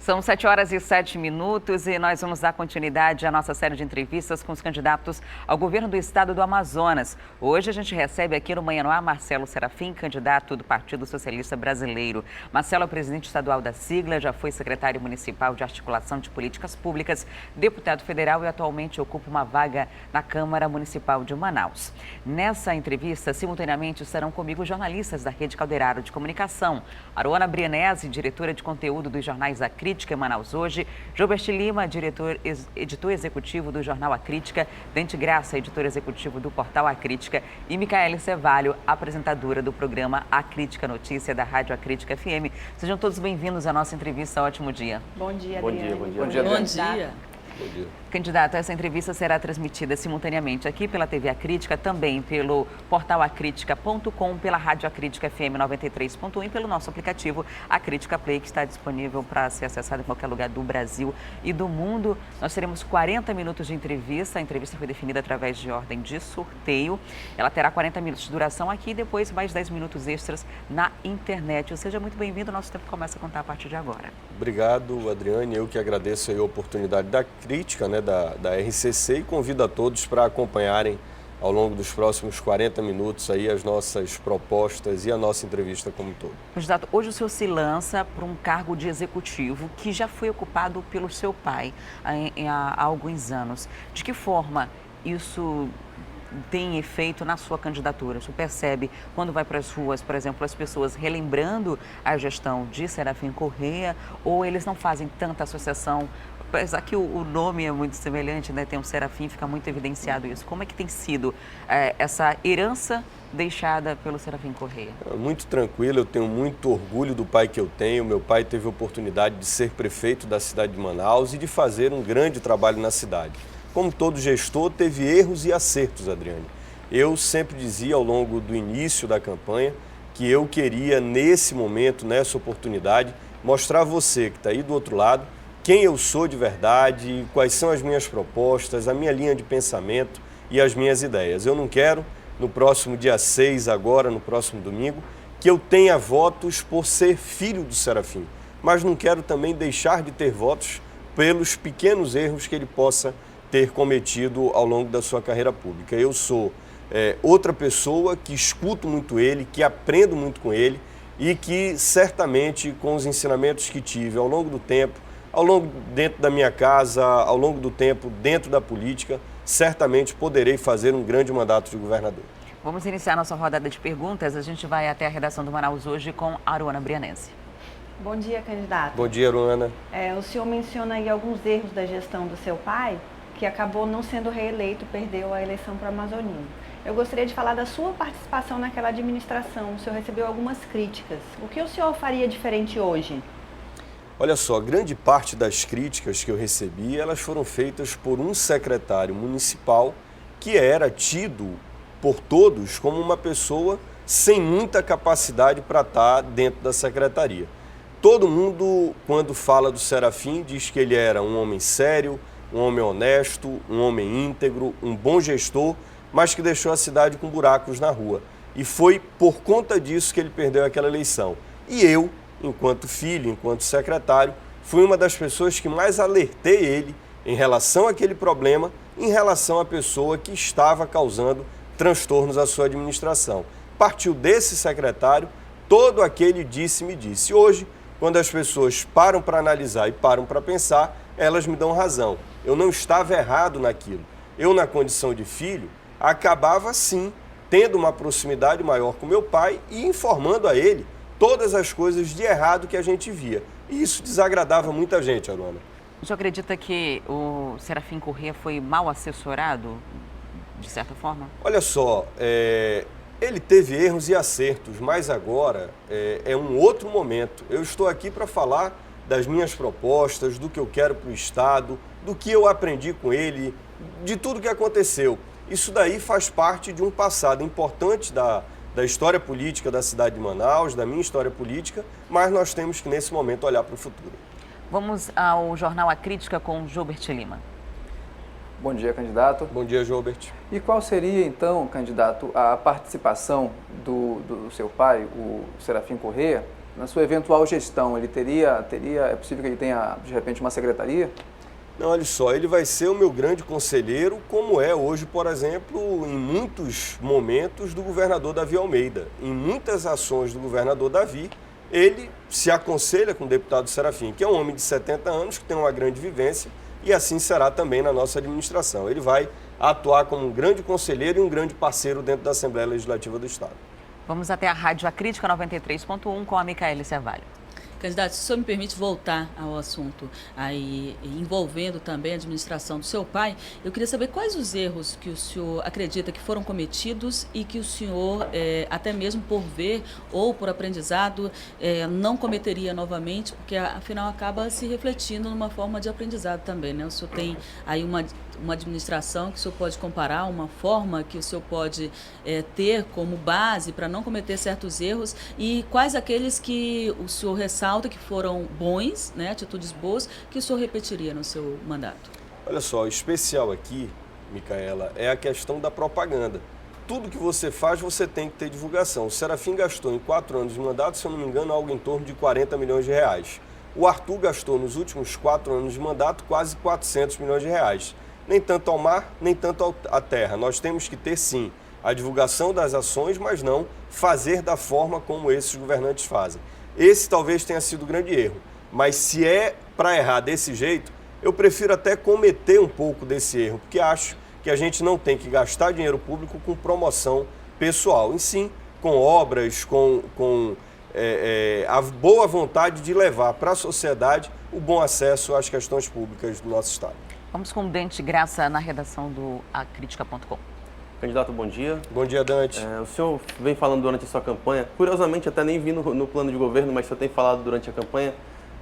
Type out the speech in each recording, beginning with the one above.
São 7h07 e nós vamos dar continuidade à nossa série de entrevistas com os candidatos ao governo do estado do Amazonas. Hoje a gente recebe aqui no Manhã no Ar Marcelo Serafim, candidato do Partido Socialista Brasileiro. Marcelo é o presidente estadual da sigla, já foi secretário municipal de articulação de políticas públicas, deputado federal e atualmente ocupa uma vaga na Câmara Municipal de Manaus. Nessa entrevista, simultaneamente estarão comigo jornalistas da Rede Calderaro de Comunicação, Aruana Brianese, diretora de conteúdo dos jornais A Crítica em Manaus Hoje, Gilbert Lima, editor executivo do jornal A Crítica, Dente Graça, editor executivo do portal A Crítica, e Micaele Cevalho, apresentadora do programa A Crítica Notícia da Rádio A Crítica FM. Sejam todos bem-vindos à nossa entrevista. Ótimo dia. Bom dia, Bom Adriane. dia, bom dia. Bom dia. Bom dia. Bom dia. Candidato, essa entrevista será transmitida simultaneamente aqui pela TV A Crítica, também pelo portal acritica.com, pela Rádio A Crítica FM 93.1 e pelo nosso aplicativo A Crítica Play, que está disponível para ser acessado em qualquer lugar do Brasil e do mundo. Nós teremos 40 minutos de entrevista. A entrevista foi definida através de ordem de sorteio. Ela terá 40 minutos de duração aqui e depois mais 10 minutos extras na internet. Seja muito bem-vindo. Nosso tempo começa a contar a partir de agora. Obrigado, Adriane. Eu que agradeço a oportunidade da Crítica, da RCC, e convido a todos para acompanharem ao longo dos próximos 40 minutos aí as nossas propostas e a nossa entrevista como um todo. Candidato, hoje o senhor se lança para um cargo de executivo que já foi ocupado pelo seu pai há alguns anos. De que forma isso tem efeito na sua candidatura? O senhor percebe quando vai para as ruas, por exemplo, as pessoas relembrando a gestão de Serafim Corrêa, ou eles não fazem tanta associação? Apesar que o nome é muito semelhante, né? Tem um Serafim, fica muito evidenciado isso. Como é que tem sido essa herança deixada pelo Serafim Corrêa? Muito tranquilo, eu tenho muito orgulho do pai que eu tenho. Meu pai teve a oportunidade de ser prefeito da cidade de Manaus e de fazer um grande trabalho na cidade. Como todo gestor, teve erros e acertos, Adriane. Eu sempre dizia ao longo do início da campanha que eu queria, nesse momento, nessa oportunidade, mostrar a você que está aí do outro lado quem eu sou de verdade, quais são as minhas propostas, a minha linha de pensamento e as minhas ideias. Eu não quero, no próximo dia 6, agora, no próximo domingo, que eu tenha votos por ser filho do Serafim, mas não quero também deixar de ter votos pelos pequenos erros que ele possa ter cometido ao longo da sua carreira pública. Eu sou outra pessoa que escuto muito ele, que aprendo muito com ele e que certamente com os ensinamentos que tive ao longo do tempo, dentro da minha casa, ao longo do tempo, dentro da política, certamente poderei fazer um grande mandato de governador. Vamos iniciar nossa rodada de perguntas. A gente vai até a redação do Manaus Hoje com Aruana Brianese. Bom dia, candidato. Bom dia, Aruana. O senhor menciona aí alguns erros da gestão do seu pai, que acabou não sendo reeleito, perdeu a eleição para o Amazonino. Eu gostaria de falar da sua participação naquela administração. O senhor recebeu algumas críticas. O que o senhor faria diferente hoje? Olha só, grande parte das críticas que eu recebi, elas foram feitas por um secretário municipal que era tido por todos como uma pessoa sem muita capacidade para estar dentro da secretaria. Todo mundo, quando fala do Serafim, diz que ele era um homem sério, um homem honesto, um homem íntegro, um bom gestor, mas que deixou a cidade com buracos na rua. E foi por conta disso que ele perdeu aquela eleição. E eu, enquanto filho, enquanto secretário, fui uma das pessoas que mais alertei ele em relação àquele problema, em relação à pessoa que estava causando transtornos à sua administração. Partiu desse secretário, todo aquele disse-me disse. Hoje, quando as pessoas param para analisar e param para pensar, elas me dão razão. Eu não estava errado naquilo. Eu, na condição de filho, acabava sim tendo uma proximidade maior com meu pai e informando a ele todas as coisas de errado que a gente via. E isso desagradava muita gente, Aruana. O senhor acredita que o Serafim Corrêa foi mal assessorado, de certa forma? Olha só, ele teve erros e acertos, mas agora é um outro momento. Eu estou aqui para falar das minhas propostas, do que eu quero para o Estado, do que eu aprendi com ele, de tudo que aconteceu. Isso daí faz parte de um passado importante da história política da cidade de Manaus, da minha história política, mas nós temos que, nesse momento, olhar para o futuro. Vamos ao jornal A Crítica com Gilbert Lima. Bom dia, candidato. Bom dia, Gilbert. E qual seria, então, candidato, a participação do seu pai, o Serafim Corrêa, na sua eventual gestão, é possível que ele tenha, de repente, uma secretaria? Não, olha só, ele vai ser o meu grande conselheiro, como é hoje, por exemplo, em muitos momentos do governador Davi Almeida. Em muitas ações do governador Davi, ele se aconselha com o deputado Serafim, que é um homem de 70 anos, que tem uma grande vivência, e assim será também na nossa administração. Ele vai atuar como um grande conselheiro e um grande parceiro dentro da Assembleia Legislativa do Estado. Vamos até a Rádio A Crítica 93.1 com a Micaele Servalho. Candidato, se o senhor me permite voltar ao assunto aí, envolvendo também a administração do seu pai, eu queria saber quais os erros que o senhor acredita que foram cometidos e que o senhor, até mesmo por ver ou por aprendizado, não cometeria novamente, porque afinal acaba se refletindo numa forma de aprendizado também, né? O senhor tem aí uma administração que o senhor pode comparar, uma forma que o senhor pode ter como base para não cometer certos erros, e quais aqueles que o senhor ressalta que foram bons, né, atitudes boas, que o senhor repetiria no seu mandato? Olha só, o especial aqui, Micaela, é a questão da propaganda. Tudo que você faz, você tem que ter divulgação. O Serafim gastou em 4 anos de mandato, se eu não me engano, algo em torno de 40 milhões de reais. O Arthur gastou nos últimos 4 anos de mandato quase 400 milhões de reais. Nem tanto ao mar, nem tanto à terra. Nós temos que ter, sim, a divulgação das ações, mas não fazer da forma como esses governantes fazem. Esse talvez tenha sido o grande erro, mas se é para errar desse jeito, eu prefiro até cometer um pouco desse erro, porque acho que a gente não tem que gastar dinheiro público com promoção pessoal, e sim com obras, com a boa vontade de levar para a sociedade o bom acesso às questões públicas do nosso Estado. Vamos com o Dante Graça na redação do acritica.com. Candidato, bom dia. Bom dia, Dante. O senhor vem falando durante a sua campanha, curiosamente até nem vi no plano de governo, mas o senhor tem falado durante a campanha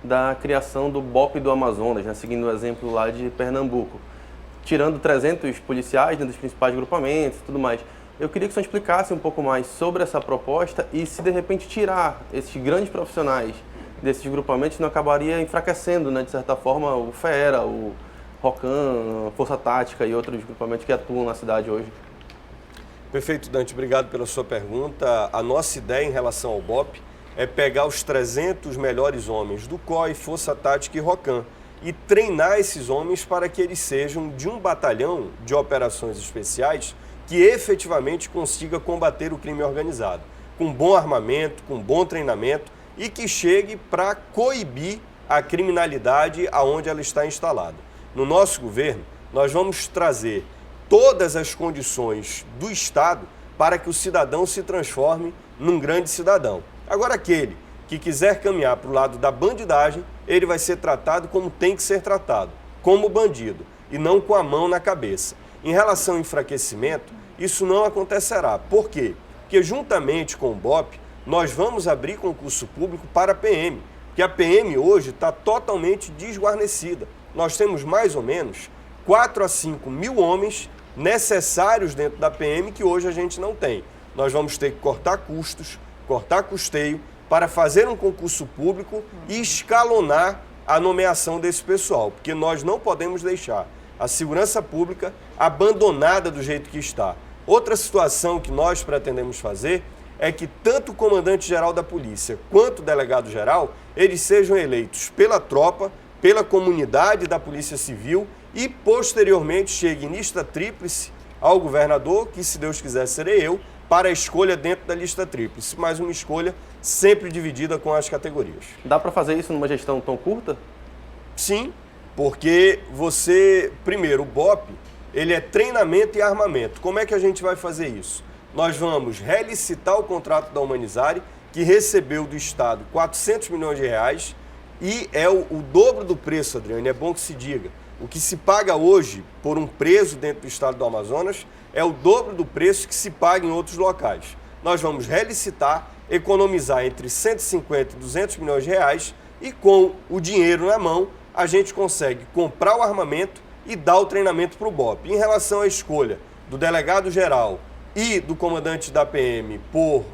da criação do BOP do Amazonas, né, seguindo o exemplo lá de Pernambuco, tirando 300 policiais dentro dos principais grupamentos e tudo mais. Eu queria que o senhor explicasse um pouco mais sobre essa proposta e se de repente tirar esses grandes profissionais desses grupamentos não acabaria enfraquecendo, né, de certa forma, o FERA, o ROCAM, Força Tática e outros grupamentos que atuam na cidade hoje. Perfeito, Dante. Obrigado pela sua pergunta. A nossa ideia em relação ao BOP é pegar os 300 melhores homens do COI, Força Tática e ROCAM e treinar esses homens para que eles sejam de um batalhão de operações especiais que efetivamente consiga combater o crime organizado, com bom armamento, com bom treinamento e que chegue para coibir a criminalidade aonde ela está instalada. No nosso governo, nós vamos trazer todas as condições do Estado para que o cidadão se transforme num grande cidadão. Agora, aquele que quiser caminhar para o lado da bandidagem, ele vai ser tratado como tem que ser tratado, como bandido, e não com a mão na cabeça. Em relação ao enfraquecimento, isso não acontecerá. Por quê? Porque juntamente com o BOP, nós vamos abrir concurso público para a PM, porque a PM hoje está totalmente desguarnecida. Nós temos mais ou menos 4 a 5 mil homens necessários dentro da PM que hoje a gente não tem. Nós vamos ter que cortar custos, cortar custeio para fazer um concurso público e escalonar a nomeação desse pessoal, porque nós não podemos deixar a segurança pública abandonada do jeito que está. Outra situação que nós pretendemos fazer é que tanto o comandante-geral da polícia quanto o delegado-geral, eles sejam eleitos pela tropa, pela comunidade da Polícia Civil e, posteriormente, chegue em lista tríplice ao governador, que, se Deus quiser, serei eu, para a escolha dentro da lista tríplice, mas uma escolha sempre dividida com as categorias. Dá para fazer isso numa gestão tão curta? Sim, porque primeiro, o BOP, ele é treinamento e armamento. Como é que a gente vai fazer isso? Nós vamos relicitar o contrato da Humanizare, que recebeu do Estado 400 milhões de reais, e é o dobro do preço, Adriane, é bom que se diga. O que se paga hoje por um preso dentro do estado do Amazonas é o dobro do preço que se paga em outros locais. Nós vamos relicitar, economizar entre 150 e 200 milhões de reais e com o dinheiro na mão a gente consegue comprar o armamento e dar o treinamento para o BOP. Em relação à escolha do delegado-geral e do comandante da PM por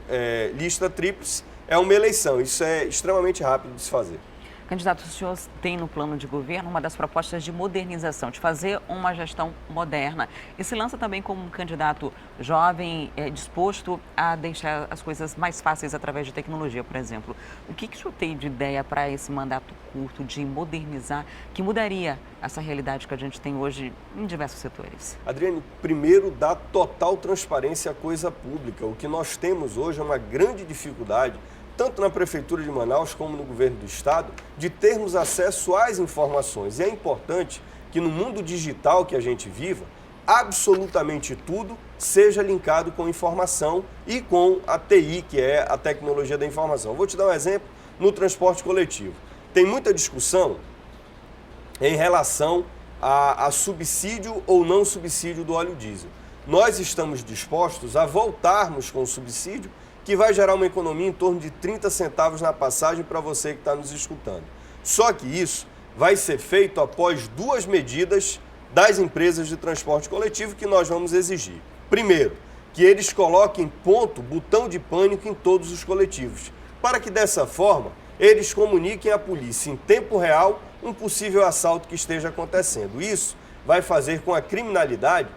lista tríplice, é uma eleição. Isso é extremamente rápido de se fazer. Candidato, o senhor tem no plano de governo uma das propostas de modernização, de fazer uma gestão moderna. E se lança também como um candidato jovem, disposto a deixar as coisas mais fáceis através de tecnologia, por exemplo. O que o senhor tem de ideia para esse mandato curto de modernizar, que mudaria essa realidade que a gente tem hoje em diversos setores? Adriane, primeiro, dá total transparência à coisa pública. O que nós temos hoje é uma grande dificuldade, tanto na Prefeitura de Manaus como no governo do Estado, de termos acesso às informações. E é importante que no mundo digital que a gente viva, absolutamente tudo seja linkado com informação e com a TI, que é a tecnologia da informação. Vou te dar um exemplo no transporte coletivo. Tem muita discussão em relação a subsídio ou não subsídio do óleo diesel. Nós estamos dispostos a voltarmos com o subsídio, que vai gerar uma economia em torno de 30 centavos na passagem para você que está nos escutando. Só que isso vai ser feito após 2 medidas das empresas de transporte coletivo que nós vamos exigir. Primeiro, que eles coloquem botão de pânico em todos os coletivos, para que dessa forma eles comuniquem à polícia em tempo real um possível assalto que esteja acontecendo. Isso vai fazer com que a criminalidade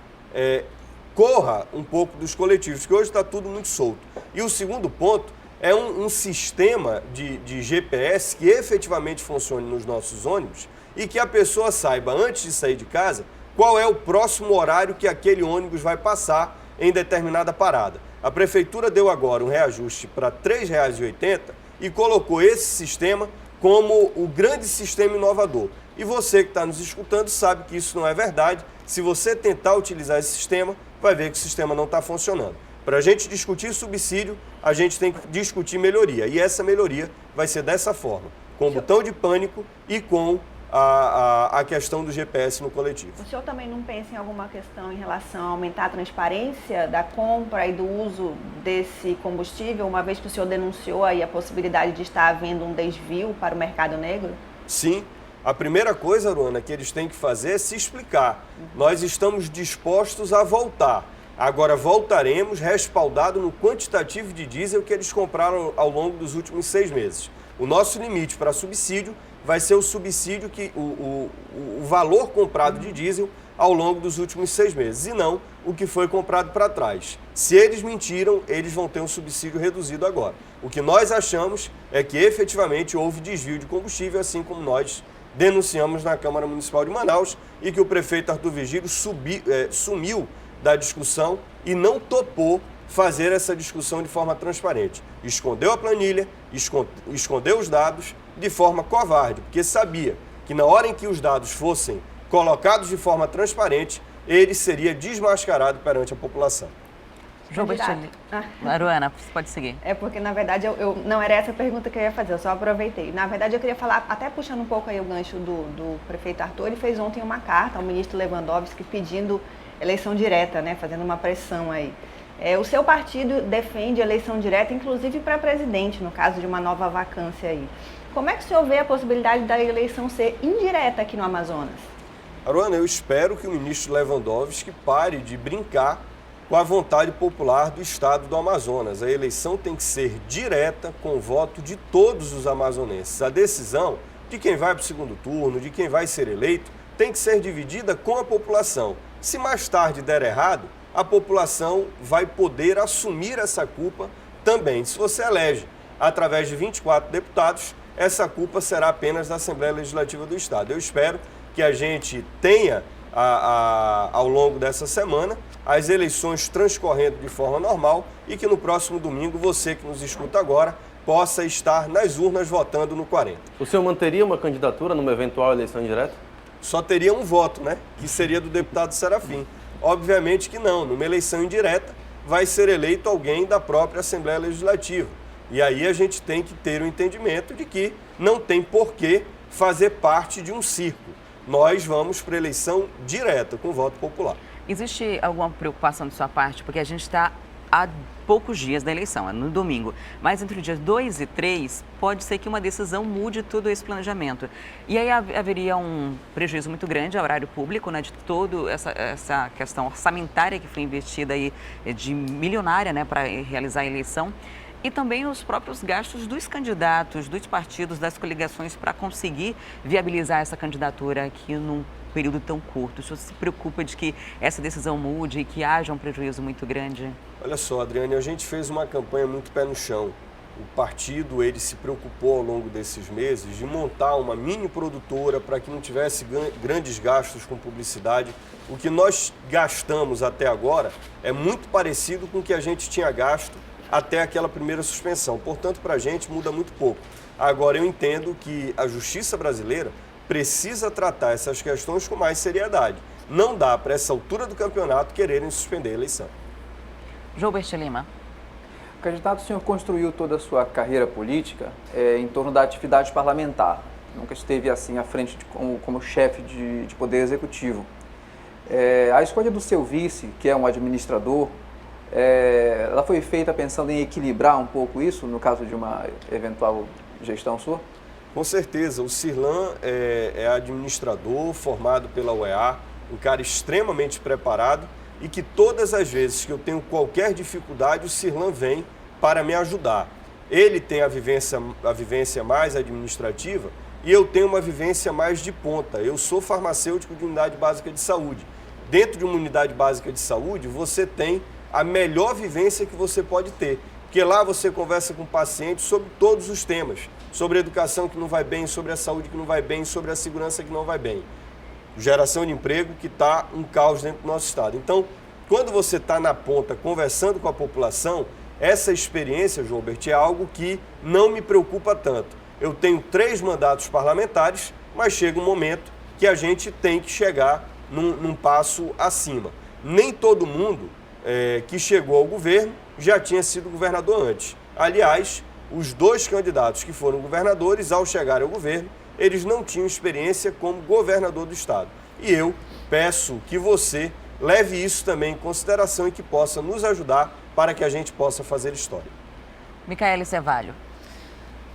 corra um pouco dos coletivos, que hoje está tudo muito solto. E o segundo ponto é um sistema de GPS que efetivamente funcione nos nossos ônibus e que a pessoa saiba, antes de sair de casa, qual é o próximo horário que aquele ônibus vai passar em determinada parada. A Prefeitura deu agora um reajuste para R$ 3,80 e colocou esse sistema como o grande sistema inovador. E você que está nos escutando sabe que isso não é verdade. Se você tentar utilizar esse sistema, vai ver que o sistema não está funcionando. Para a gente discutir subsídio, a gente tem que discutir melhoria. E essa melhoria vai ser dessa forma, com botão de pânico e com a questão do GPS no coletivo. O senhor também não pensa em alguma questão em relação a aumentar a transparência da compra e do uso desse combustível, uma vez que o senhor denunciou aí a possibilidade de estar havendo um desvio para o mercado negro? Sim. A primeira coisa, Aruana, que eles têm que fazer é se explicar. Nós estamos dispostos a voltar. Agora voltaremos respaldado no quantitativo de diesel que eles compraram ao longo dos últimos 6 meses. O nosso limite para subsídio vai ser o subsídio, o valor comprado de diesel ao longo dos últimos 6 meses, e não o que foi comprado para trás. Se eles mentiram, eles vão ter um subsídio reduzido agora. O que nós achamos é que efetivamente houve desvio de combustível, assim como nós denunciamos na Câmara Municipal de Manaus, e que o prefeito Arthur Virgílio sumiu da discussão e não topou fazer essa discussão de forma transparente. Escondeu a planilha, escondeu os dados de forma covarde, porque sabia que na hora em que os dados fossem colocados de forma transparente, ele seria desmascarado perante a população. João Bertini. Aruana, você pode seguir. É porque, na verdade, eu não era essa a pergunta que eu ia fazer, eu só aproveitei. Na verdade, eu queria falar, até puxando um pouco aí o gancho do prefeito Arthur, ele fez ontem uma carta ao ministro Lewandowski pedindo eleição direta, né, fazendo uma pressão aí. O seu partido defende eleição direta, inclusive para presidente, no caso de uma nova vacância aí. Como é que o senhor vê a possibilidade da eleição ser indireta aqui no Amazonas? Aruana, eu espero que o ministro Lewandowski pare de brincar com a vontade popular do estado do Amazonas. A eleição tem que ser direta, com o voto de todos os amazonenses. A decisão de quem vai para o segundo turno, de quem vai ser eleito, tem que ser dividida com a população. Se mais tarde der errado, a população vai poder assumir essa culpa também. Se você elege através de 24 deputados, essa culpa será apenas da Assembleia Legislativa do Estado. Eu espero que a gente tenha, ao longo dessa semana, as eleições transcorrendo de forma normal e que no próximo domingo, você que nos escuta agora, possa estar nas urnas votando no 40. O senhor manteria uma candidatura numa eventual eleição indireta? Só teria um voto, né? Que seria do deputado Serafim. Obviamente que não. Numa eleição indireta, vai ser eleito alguém da própria Assembleia Legislativa. E aí a gente tem que ter o entendimento de que não tem porquê fazer parte de um circo. Nós vamos para eleição direta, com voto popular. Existe alguma preocupação de sua parte? Porque a gente está há poucos dias da eleição, é no domingo. Mas entre os dias 2 e 3, pode ser que uma decisão mude todo esse planejamento. E aí haveria um prejuízo muito grande ao horário público, né, de toda essa questão orçamentária que foi investida aí, de milionária, né, para realizar a eleição. E também os próprios gastos dos candidatos, dos partidos, das coligações para conseguir viabilizar essa candidatura aqui num período tão curto. O senhor se preocupa de que essa decisão mude e que haja um prejuízo muito grande? Olha só, Adriane, a gente fez uma campanha muito pé no chão. O partido, ele se preocupou ao longo desses meses de montar uma mini produtora para que não tivesse grandes gastos com publicidade. O que nós gastamos até agora é muito parecido com o que a gente tinha gasto até aquela primeira suspensão. Portanto, para a gente muda muito pouco. Agora, eu entendo que a justiça brasileira precisa tratar essas questões com mais seriedade. Não dá para essa altura do campeonato quererem suspender a eleição. Joubert Lima. Candidato, o senhor construiu toda a sua carreira política em torno da atividade parlamentar. Nunca esteve assim à frente como chefe de poder executivo. A escolha do seu vice, que é um administrador, ela foi feita pensando em equilibrar um pouco isso, no caso de uma eventual gestão sua? Com certeza, o Sirlan é administrador formado pela UEA, um cara extremamente preparado e que todas as vezes que eu tenho qualquer dificuldade, o Sirlan vem para me ajudar. Ele tem a vivência mais administrativa e eu tenho uma vivência mais de ponta. Eu sou farmacêutico de unidade básica de saúde. Dentro de uma unidade básica de saúde, você tem a melhor vivência que você pode ter. Porque lá você conversa com o paciente sobre todos os temas. Sobre a educação que não vai bem, sobre a saúde que não vai bem, sobre a segurança que não vai bem. Geração de emprego que está um caos dentro do nosso estado. Então, quando você está na ponta conversando com a população, essa experiência, Joubert, é algo que não me preocupa tanto. Eu tenho 3 mandatos parlamentares, mas chega um momento que a gente tem que chegar num passo acima. Nem todo mundo que chegou ao governo já tinha sido governador antes. Aliás, os 2 candidatos que foram governadores, ao chegar ao governo, eles não tinham experiência como governador do estado. E eu peço que você leve isso também em consideração e que possa nos ajudar para que a gente possa fazer história. Micaele Cevalho.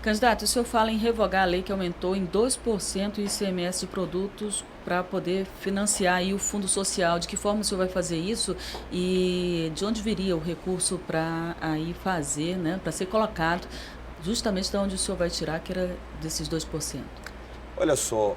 Candidato, o senhor fala em revogar a lei que aumentou em 2% o ICMS de produtos para poder financiar aí o Fundo Social. De que forma o senhor vai fazer isso e de onde viria o recurso para aí fazer, né, para ser colocado justamente de onde o senhor vai tirar, que era desses 2%? Olha só,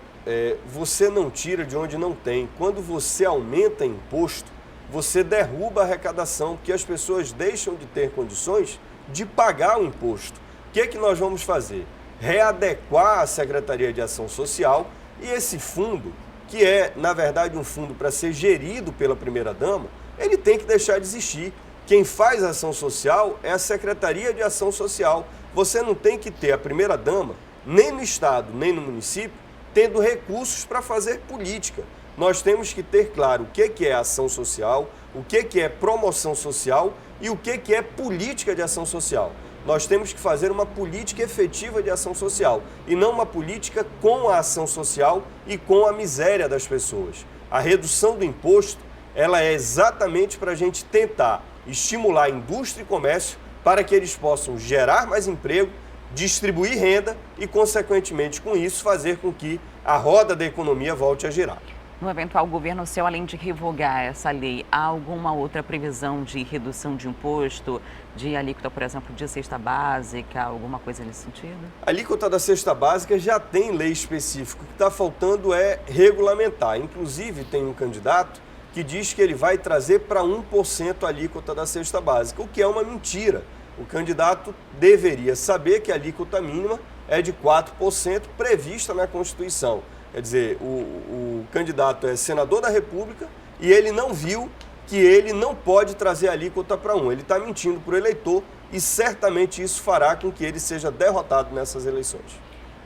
você não tira de onde não tem. Quando você aumenta imposto, você derruba a arrecadação, porque as pessoas deixam de ter condições de pagar o imposto. O que é que nós vamos fazer? Readequar a Secretaria de Ação Social e esse fundo, que é, na verdade, um fundo para ser gerido pela primeira-dama, ele tem que deixar de existir. Quem faz ação social é a Secretaria de Ação Social. Você não tem que ter a primeira-dama, nem no Estado, nem no município, tendo recursos para fazer política. Nós temos que ter claro o que é ação social, o que é promoção social e o que é política de ação social. Nós temos que fazer uma política efetiva de ação social e não uma política com a ação social e com a miséria das pessoas. A redução do imposto, ela é exatamente para a gente tentar estimular a indústria e comércio para que eles possam gerar mais emprego, distribuir renda e, consequentemente, com isso, fazer com que a roda da economia volte a girar. No eventual governo seu, além de revogar essa lei, há alguma outra previsão de redução de imposto, de alíquota, por exemplo, de cesta básica, alguma coisa nesse sentido? A alíquota da cesta básica já tem lei específica. O que está faltando é regulamentar. Inclusive, tem um candidato que diz que ele vai trazer para 1% a alíquota da cesta básica, o que é uma mentira. O candidato deveria saber que a alíquota mínima é de 4% prevista na Constituição. Quer dizer, o candidato é senador da República e ele não viu que ele não pode trazer a alíquota para 1%. Ele está mentindo para o eleitor e certamente isso fará com que ele seja derrotado nessas eleições.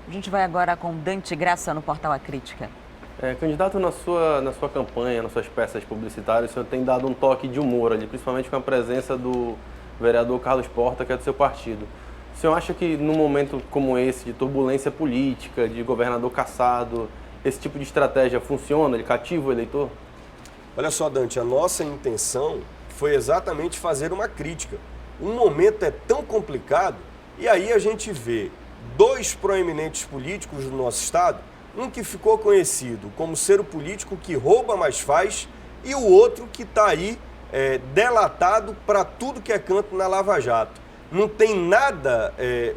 A gente vai agora com Dante Graça no Portal A Crítica. Candidato, na sua campanha, nas suas peças publicitárias, o senhor tem dado um toque de humor ali, principalmente com a presença do vereador Carlos Porta, que é do seu partido. O senhor acha que num momento como esse, de turbulência política, de governador cassado, esse tipo de estratégia funciona? Ele cativa o eleitor? Olha só, Dante, a nossa intenção foi exatamente fazer uma crítica. O momento é tão complicado e aí a gente vê 2 proeminentes políticos do nosso estado, um que ficou conhecido como ser o político que rouba mais faz e o outro que está aí delatado para tudo que é canto na Lava Jato. Não tem nada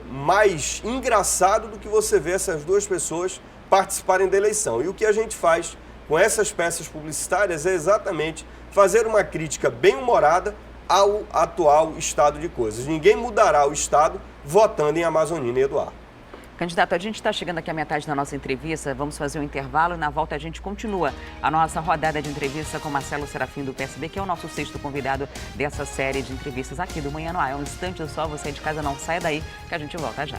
mais engraçado do que você ver essas duas pessoas participarem da eleição. E o que a gente faz com essas peças publicitárias é exatamente fazer uma crítica bem-humorada ao atual estado de coisas. Ninguém mudará o estado votando em Amazonina e Eduardo. Candidato, a gente está chegando aqui à metade da nossa entrevista, vamos fazer um intervalo e na volta a gente continua a nossa rodada de entrevista com Marcelo Serafim do PSB, que é o nosso 6º convidado dessa série de entrevistas aqui do Manhã no Ar. É um instante só, você de casa não saia daí, que a gente volta já.